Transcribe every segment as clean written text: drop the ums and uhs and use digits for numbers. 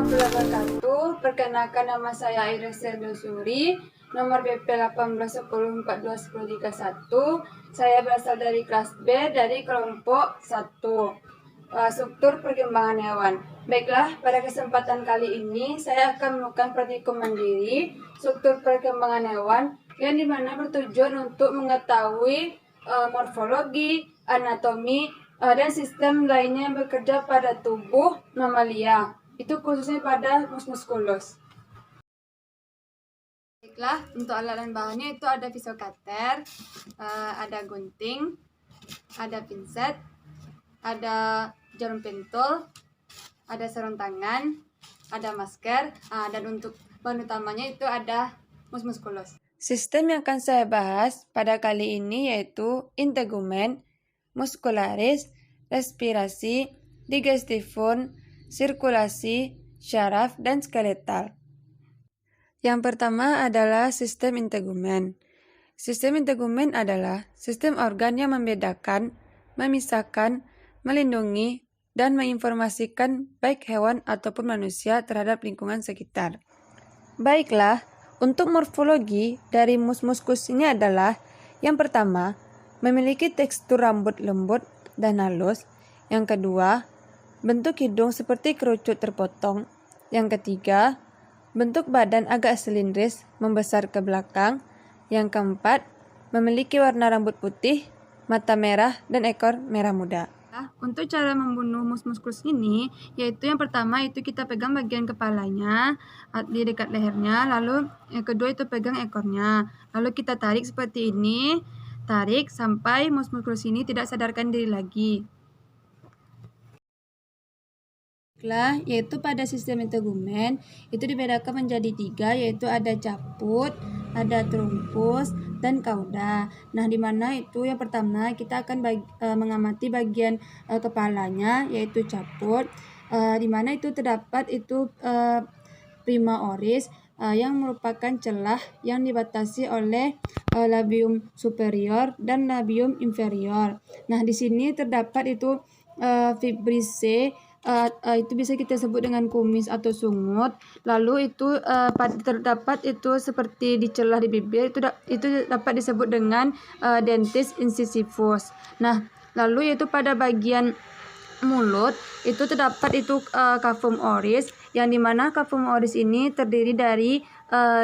warahmatullahi wabarakatuh. Perkenalkan, nama saya Iris Sendosuri, nomor BP 1810421031. Saya berasal dari kelas B dari kelompok 1. Struktur perkembangan hewan. Baiklah, pada kesempatan kali ini saya akan melakukan praktikum mandiri struktur perkembangan hewan yang dimana bertujuan untuk mengetahui morfologi, anatomi, dan sistem lainnya yang bekerja pada tubuh mamalia. Itu khususnya pada mus musculus. Baiklah, untuk alat dan bahannya itu ada pisau cutter, ada gunting, ada pinset, ada jarum pentul, ada sarung tangan, ada masker, dan untuk bahan utamanya itu ada mus musculus. Sistem yang akan saya bahas pada kali ini yaitu integumen, muscularis, respirasi, digestifun, sirkulasi, syaraf, dan skeletal. Yang pertama adalah sistem integumen. Sistem integumen adalah sistem organ yang membedakan, memisahkan, melindungi, dan menginformasikan baik hewan ataupun manusia terhadap lingkungan sekitar. Baiklah, untuk morfologi dari mus musculus ini adalah yang pertama, memiliki tekstur rambut lembut dan halus. Yang kedua, bentuk hidung seperti kerucut terpotong. Yang ketiga, bentuk badan agak silindris, membesar ke belakang. Yang keempat, memiliki warna rambut putih, mata merah, dan ekor merah muda. Untuk cara membunuh mus musculus ini, yaitu yang pertama itu kita pegang bagian kepalanya di dekat lehernya, lalu yang kedua itu pegang ekornya, lalu kita tarik seperti ini, tarik sampai mus musculus ini tidak sadarkan diri lagi. Yaitu pada sistem integumen itu dibedakan menjadi 3, yaitu ada caput, ada truncus, dan cauda. Nah, di mana itu yang pertama kita akan mengamati bagian kepalanya, yaitu caput, di mana itu terdapat itu prima oris, yang merupakan celah yang dibatasi oleh labium superior dan labium inferior. Nah, di sini terdapat itu fibrisse, itu bisa kita sebut dengan kumis atau sungut. Lalu itu terdapat itu seperti di celah di bibir, itu dapat disebut dengan dentis incisivus. Nah, lalu yaitu pada bagian mulut itu terdapat itu cavum oris, yang dimana cavum oris ini terdiri dari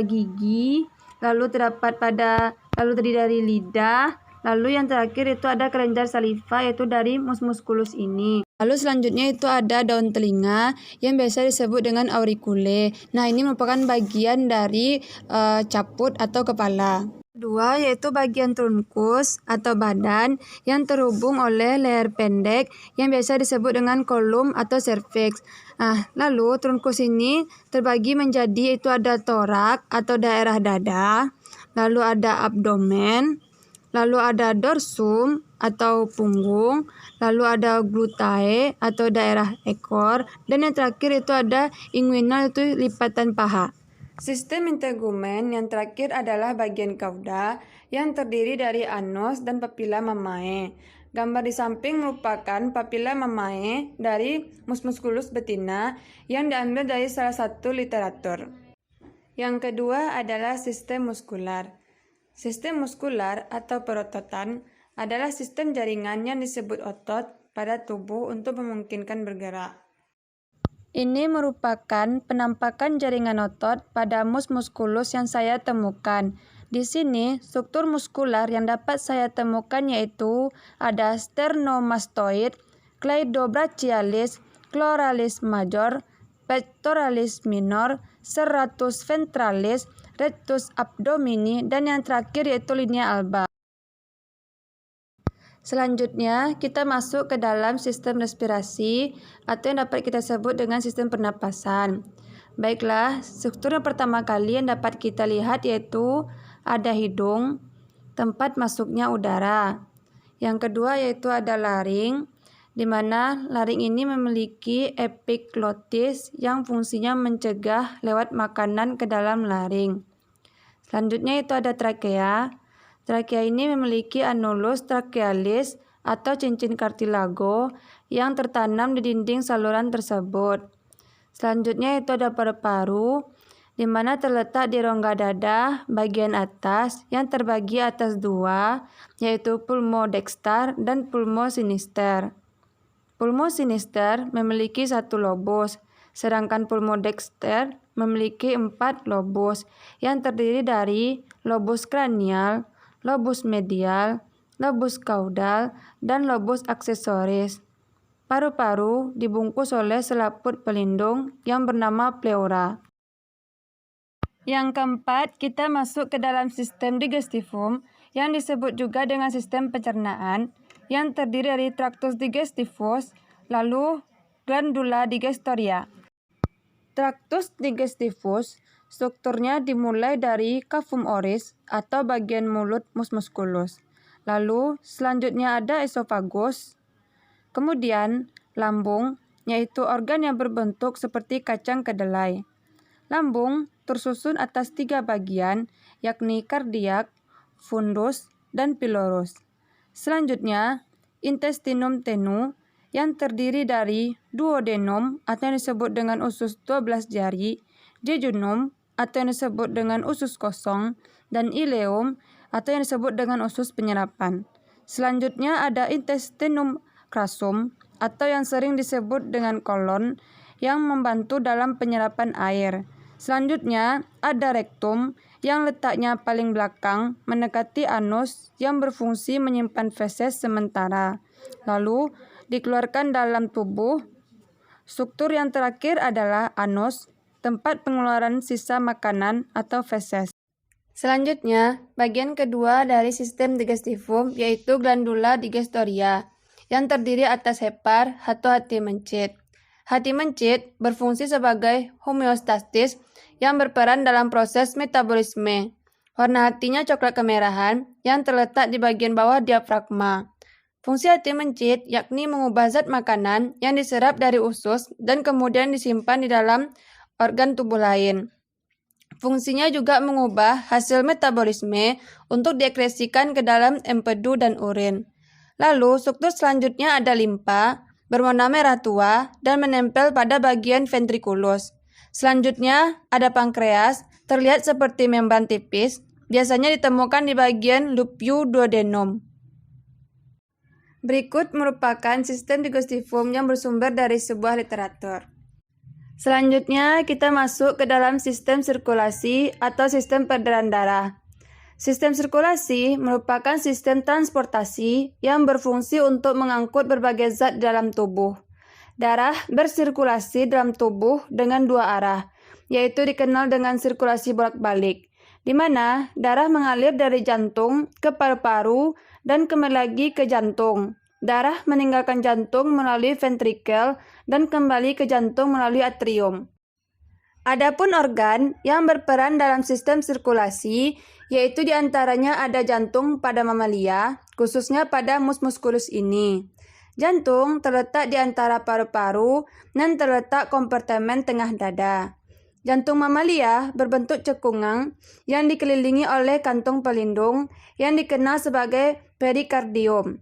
gigi, lalu terdiri dari lidah, lalu yang terakhir itu ada kelenjar saliva, yaitu dari mus musculus ini. Lalu selanjutnya itu ada daun telinga yang biasa disebut dengan auriculae. Nah, ini merupakan bagian dari caput atau kepala. Kedua yaitu bagian trunkus atau badan yang terhubung oleh leher pendek yang biasa disebut dengan kolum atau cervix. Lalu trunkus ini terbagi menjadi itu ada torak atau daerah dada, lalu ada abdomen, lalu ada dorsum atau punggung, lalu ada glutae atau daerah ekor, dan yang terakhir itu ada inguinal, itu lipatan paha. Sistem integumen yang terakhir adalah bagian cauda yang terdiri dari anus dan papilla mamae. Gambar di samping merupakan papilla mamae dari mus musculus betina yang diambil dari salah satu literatur. Yang kedua adalah sistem muskular. Sistem muskular atau perototan adalah sistem jaringan yang disebut otot pada tubuh untuk memungkinkan bergerak. Ini merupakan penampakan jaringan otot pada mus musculus yang saya temukan. Di sini, struktur muskular yang dapat saya temukan yaitu ada sternomastoid, cleidobrachialis, chloralis major, pectoralis minor, serratus ventralis, rectus abdomini, dan yang terakhir yaitu linea alba. Selanjutnya, kita masuk ke dalam sistem respirasi atau yang dapat kita sebut dengan sistem pernapasan. Baiklah, struktur yang pertama kali yang dapat kita lihat yaitu ada hidung, tempat masuknya udara. Yang kedua yaitu ada laring, di mana laring ini memiliki epiglotis yang fungsinya mencegah lewat makanan ke dalam laring. Selanjutnya itu ada trakea. Trakea ini memiliki annulus trachealis atau cincin kartilago yang tertanam di dinding saluran tersebut. Selanjutnya itu ada paru-paru, di mana terletak di rongga dada bagian atas yang terbagi atas dua, yaitu pulmodexter dan pulmosinister. Pulmosinister memiliki 1 lobus, sedangkan pulmodexter memiliki 4 lobus yang terdiri dari lobus kranial, lobus medial, lobus kaudal, dan lobus aksesoris. Paru-paru dibungkus oleh selaput pelindung yang bernama pleura. Yang keempat, kita masuk ke dalam sistem digestivum yang disebut juga dengan sistem pencernaan yang terdiri dari traktus digestivus, lalu glandula digestoria. Traktus digestivus strukturnya dimulai dari cavum oris atau bagian mulut mus musculus. Lalu selanjutnya ada esophagus, kemudian lambung, yaitu organ yang berbentuk seperti kacang kedelai. Lambung tersusun atas 3 bagian, yakni kardiak, fundus, dan pylorus. Selanjutnya, intestinum tenu yang terdiri dari duodenum atau yang disebut dengan usus 12 jari, jejunum atau yang disebut dengan usus kosong, dan ileum atau yang disebut dengan usus penyerapan. Selanjutnya ada intestinum crassum atau yang sering disebut dengan kolon yang membantu dalam penyerapan air. Selanjutnya ada rektum yang letaknya paling belakang mendekati anus yang berfungsi menyimpan feses sementara. Lalu dikeluarkan dalam tubuh. Struktur yang terakhir adalah anus, tempat pengeluaran sisa makanan atau feses. Selanjutnya, bagian kedua dari sistem digestivum yaitu glandula digestoria yang terdiri atas hepar atau hati mencit. Hati mencit berfungsi sebagai homeostatis yang berperan dalam proses metabolisme. Warna hatinya coklat kemerahan yang terletak di bagian bawah diafragma. Fungsi hati mencit yakni mengubah zat makanan yang diserap dari usus dan kemudian disimpan di dalam organ tubuh lain. Fungsinya juga mengubah hasil metabolisme untuk diekskresikan ke dalam empedu dan urin. Lalu struktur selanjutnya ada limpa, berwarna merah tua dan menempel pada bagian ventriculus. Selanjutnya ada pankreas, terlihat seperti membran tipis, biasanya ditemukan di bagian lupu duodenum. Berikut merupakan sistem digestivum yang bersumber dari sebuah literatur. Selanjutnya kita masuk ke dalam sistem sirkulasi atau sistem peredaran darah. Sistem sirkulasi merupakan sistem transportasi yang berfungsi untuk mengangkut berbagai zat dalam tubuh. Darah bersirkulasi dalam tubuh dengan 2 arah, yaitu dikenal dengan sirkulasi bolak-balik, di mana darah mengalir dari jantung ke paru-paru dan kembali lagi ke jantung. Darah meninggalkan jantung melalui ventrikel dan kembali ke jantung melalui atrium. Adapun organ yang berperan dalam sistem sirkulasi, yaitu diantaranya ada jantung pada mamalia, khususnya pada mus musculus ini. Jantung terletak di antara paru-paru dan terletak kompartemen tengah dada. Jantung mamalia berbentuk cekungan yang dikelilingi oleh kantung pelindung yang dikenal sebagai perikardium.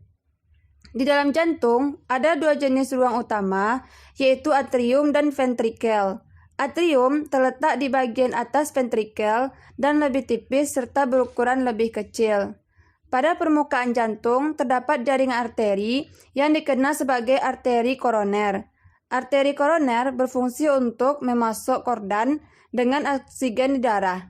Di dalam jantung ada 2 jenis ruang utama, yaitu atrium dan ventrikel. Atrium terletak di bagian atas ventrikel dan lebih tipis serta berukuran lebih kecil. Pada permukaan jantung terdapat jaringan arteri yang dikenal sebagai arteri koroner. Arteri koroner berfungsi untuk memasok kordan dengan oksigen di darah.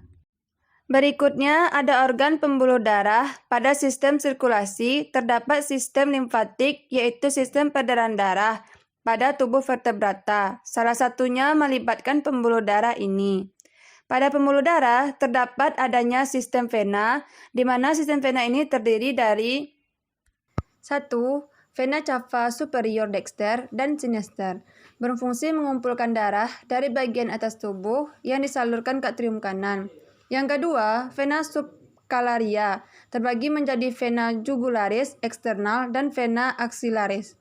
Berikutnya ada organ pembuluh darah. Pada sistem sirkulasi terdapat sistem limfatik yaitu sistem peredaran darah pada tubuh vertebrata. Salah satunya melibatkan pembuluh darah ini. Pada pembuluh darah terdapat adanya sistem vena, di mana sistem vena ini terdiri dari 1. Vena cava superior dexter dan sinister, berfungsi mengumpulkan darah dari bagian atas tubuh yang disalurkan ke atrium kanan. Yang kedua, vena subcalaria, terbagi menjadi vena jugularis eksternal dan vena axillaris.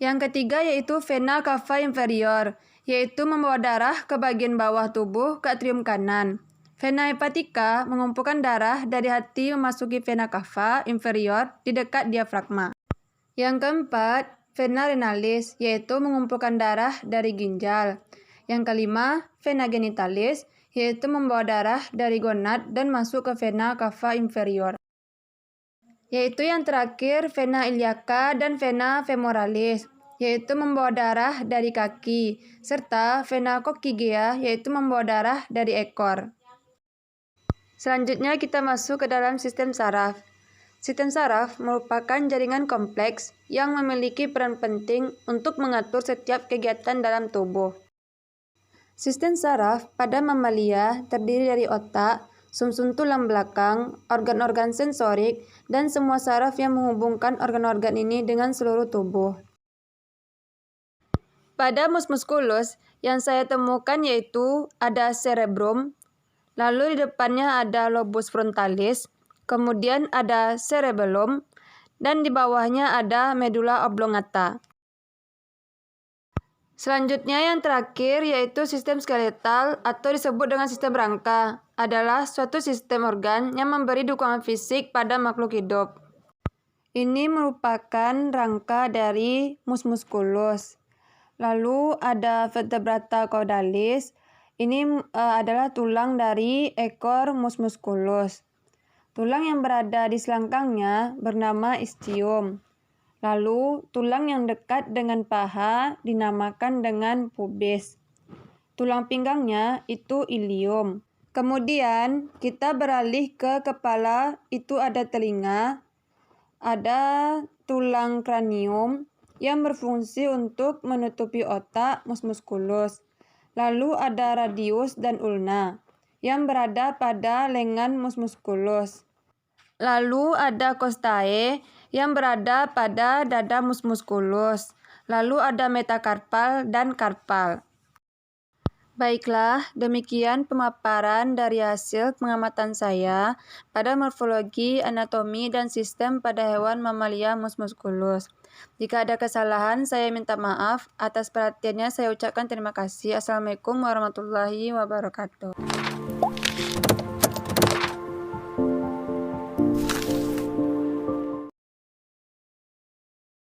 Yang ketiga yaitu vena cava inferior, yaitu membawa darah ke bagian bawah tubuh ke atrium kanan. Vena hepatica mengumpulkan darah dari hati memasuki vena cava inferior di dekat diafragma. Yang keempat, vena renalis, yaitu mengumpulkan darah dari ginjal. Yang kelima, vena genitalis, yaitu membawa darah dari gonad dan masuk ke vena cava inferior. Yaitu yang terakhir, vena iliaca dan vena femoralis, yaitu membawa darah dari kaki, serta vena coccygea, yaitu membawa darah dari ekor. Selanjutnya kita masuk ke dalam sistem saraf. Sistem saraf merupakan jaringan kompleks yang memiliki peran penting untuk mengatur setiap kegiatan dalam tubuh. Sistem saraf pada mamalia terdiri dari otak, sumsum tulang belakang, organ-organ sensorik, dan semua saraf yang menghubungkan organ-organ ini dengan seluruh tubuh. Pada mus musculus yang saya temukan yaitu ada cerebrum, lalu di depannya ada lobus frontalis, kemudian ada cerebellum, dan di bawahnya ada medulla oblongata. Selanjutnya yang terakhir yaitu sistem skeletal atau disebut dengan sistem rangka, adalah suatu sistem organ yang memberi dukungan fisik pada makhluk hidup. Ini merupakan rangka dari mus musculus. Lalu ada vertebrata caudalis, ini adalah tulang dari ekor mus musculus. Tulang yang berada di selangkangnya bernama ischium. Lalu, tulang yang dekat dengan paha dinamakan dengan pubis. Tulang pinggangnya itu ilium. Kemudian, kita beralih ke kepala, itu ada telinga, ada tulang kranium yang berfungsi untuk menutupi otak mus musculus. Lalu ada radius dan ulna yang berada pada lengan mus musculus. Lalu ada costae yang berada pada dada mus musculus. Lalu ada metakarpal dan karpal. Baiklah, demikian pemaparan dari hasil pengamatan saya pada morfologi, anatomi, dan sistem pada hewan mamalia mus musculus. Jika ada kesalahan, saya minta maaf. Atas perhatiannya saya ucapkan terima kasih. Assalamualaikum warahmatullahi wabarakatuh.